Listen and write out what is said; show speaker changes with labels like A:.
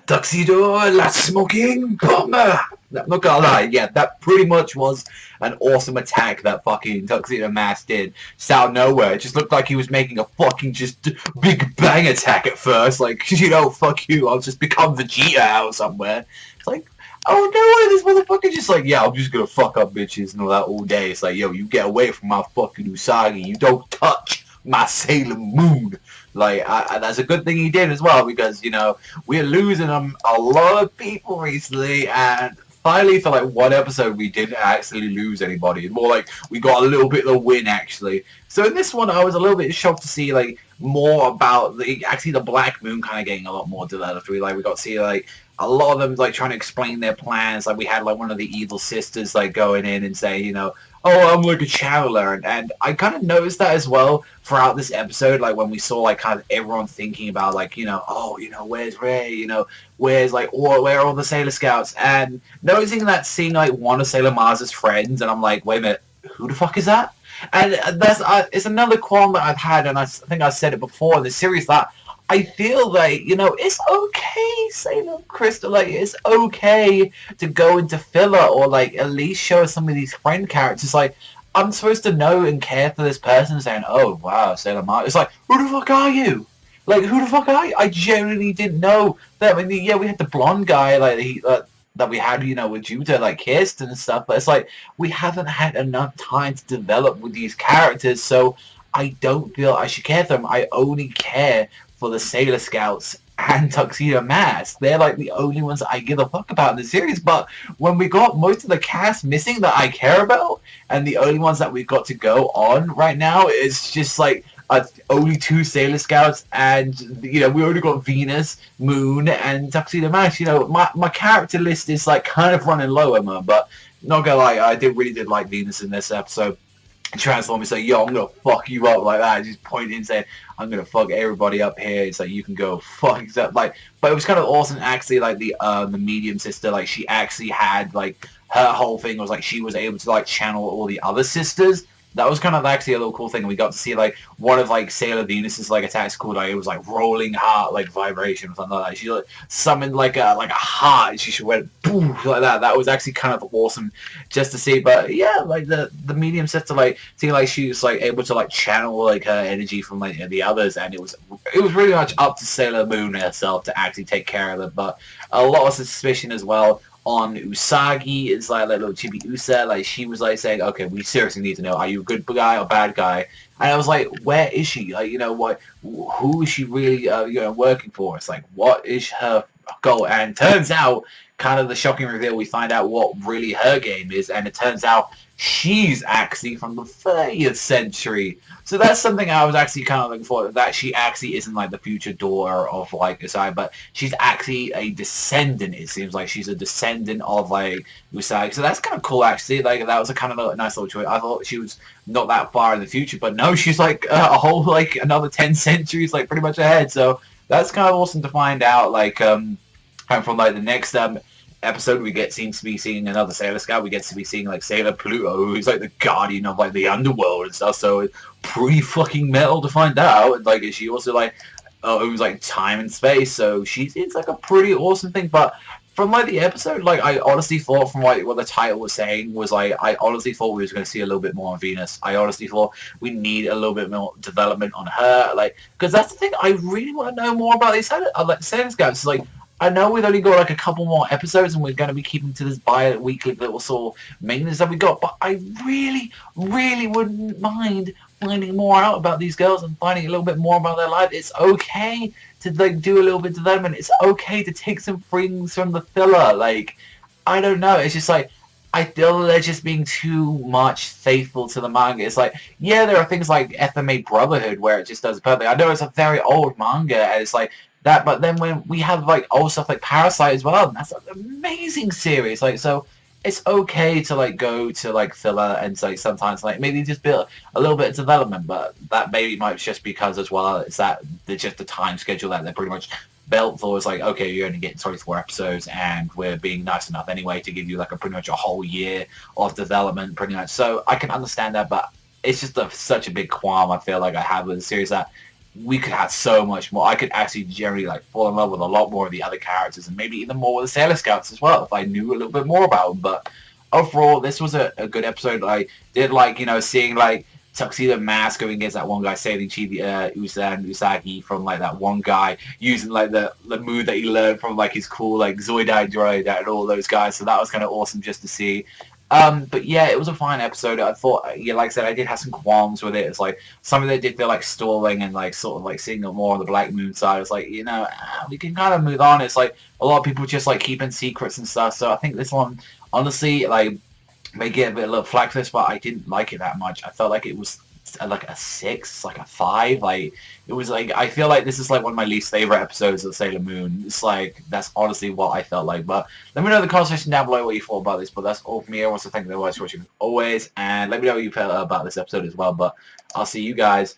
A: Tuxedo, last smoking bomber. I'm not gonna lie, yeah, that pretty much was an awesome attack that fucking Tuxedo Mask did. Just out of nowhere, it just looked like he was making a fucking just big bang attack at first. Like, you know, fuck you, I'll just become Vegeta out somewhere. It's like, oh no, this motherfucker just like, yeah, I'm just gonna fuck up bitches and all that all day. It's like, yo, you get away from my fucking Usagi, you don't touch my Sailor Moon. Like, that's a good thing he did as well, because, you know, we're losing a lot of people recently, and finally for like one episode we didn't actually lose anybody. It's more like we got a little bit of a win, actually. So in this one I was a little bit shocked to see like more about the Black Moon kind of getting a lot more developed. We got to see like a lot of them like trying to explain their plans. Like we had like one of the evil sisters like going in and saying, you know, oh, I'm like a channeler, and I kind of noticed that as well throughout this episode, like when we saw like kind of everyone thinking about like, you know, oh, you know, where's Ray, you know, where's like, where are all the Sailor Scouts, and noticing that, seeing like one of Sailor Mars's friends, and I'm like, wait a minute, who the fuck is that? And that's it's another qualm that I've had, and I think I said it before in the series, that I feel like, you know, it's okay, Sailor Crystal, like, it's okay to go into filler, or, like, at least show us some of these friend characters. Like, I'm supposed to know and care for this person, saying, oh, wow, Sailor Mars. It's like, who the fuck are you? Like, who the fuck are you? I genuinely didn't know that. I mean, yeah, we had the blonde guy, like, that we had, you know, with Judah, like, kissed and stuff, but it's like, we haven't had enough time to develop with these characters, so I don't feel I should care for them. I only care for the Sailor Scouts and Tuxedo Mask. They're like the only ones that I give a fuck about in the series. But when we got most of the cast missing that I care about, and the only ones that we've got to go on right now is just like only 2 Sailor Scouts, and, you know, we already got Venus, Moon, and Tuxedo Mask. You know, my character list is like kind of running low, Emma, but not gonna lie, I really did like Venus in this episode. Transform and say, yo, I'm gonna fuck you up like that. Just pointing and saying, I'm gonna fuck everybody up here. It's like, you can go fuck yourself. Like, but it was kind of awesome, actually. Like the medium sister, like she actually had like her whole thing was like she was able to like channel all the other sisters. That was kind of actually a little cool thing. We got to see like one of like Sailor Venus's like attacks called like, it was like rolling heart like vibration or something like that. She like summoned like a heart, and she went boom like that. That was actually kind of awesome just to see. But yeah, like the medium sister, like seeing like she was like able to like channel like her energy from like the others, and it was really much up to Sailor Moon herself to actually take care of it. But a lot of suspicion as well on Usagi. Is like little Chibi Usa, like she was like saying, okay, we seriously need to know, are you a good guy or bad guy? And I was like, where is she? Like, you know, what, who is she really you know, working for? It's like, what is her goal? And turns out, kind of the shocking reveal, we find out what really her game is, and it turns out she's actually from the 30th century. So that's something I was actually kind of looking for, that she actually isn't like the future daughter of like Usagi, but she's actually a descendant. It seems like she's a descendant of like Usagi. So that's kind of cool, actually. Like, that was a kind of nice little choice. I thought she was not that far in the future, but no, she's like a whole like another 10 centuries like pretty much ahead. So that's kind of awesome to find out. Like and from like the next episode, we get seems to be seeing another Sailor Scout. We get to be seeing like Sailor Pluto, who's like the guardian of like the underworld and stuff. So it's pretty fucking metal to find out. And like, she also like owns like time and space. So it's like a pretty awesome thing. But from like the episode, like I honestly thought from like what the title was saying was like, I honestly thought we was going to see a little bit more on Venus. I honestly thought we need a little bit more development on her, like, because that's the thing. I really want to know more about these like Sailor Scouts. Like, I know we've only got like a couple more episodes, and we're going to be keeping to this bi-weekly little sort of maintenance that we got, but I really, really wouldn't mind finding more out about these girls and finding a little bit more about their life. It's okay to like do a little bit of development. It's okay to take some things from the filler. Like, I don't know. It's just like, I feel they're just being too much faithful to the manga. It's like, yeah, there are things like FMA Brotherhood where it just does perfectly. I know it's a very old manga, and it's like that, but then when we have like old stuff like Parasyte as well, and that's an amazing series. Like, so it's okay to like go to like filler and like sometimes like maybe just build a little bit of development, but that maybe might just because as well it's that they're just the time schedule that they're pretty much built for. Is like, okay, you're only getting 24 episodes, and we're being nice enough anyway to give you like a pretty much a whole year of development, pretty much. So I can understand that, but it's just such a big qualm I feel like I have with the series, that we could have so much more. I could actually generally like fall in love with a lot more of the other characters, and maybe even more with the Sailor Scouts as well if I knew a little bit more about them. But overall, this was a good episode. I did like, seeing like Tuxedo Mask going against that one guy, saving Usagi from like that one guy, using like the move that he learned from like his cool like Zoidai droid and all those guys. So that was kind of awesome just to see. But yeah, it was a fine episode. I thought, yeah, like I said, I did have some qualms with it. It's like some of it did feel like stalling and like sort of like seeing it more on the Black Moon side. It's like, we can kind of move on. It's like a lot of people just like keeping secrets and stuff. So I think this one, honestly, like may get a bit of a flag for this, but I didn't like it that much. I felt like it was like a 6, like a 5. Like it was like, I feel like this is like one of my least favorite episodes of Sailor Moon. It's like, that's honestly what I felt like. But let me know in the comment section down below what you thought about this. But that's all from me. I want to thank you for watching as always, and let me know what you felt about this episode as well. But I'll see you guys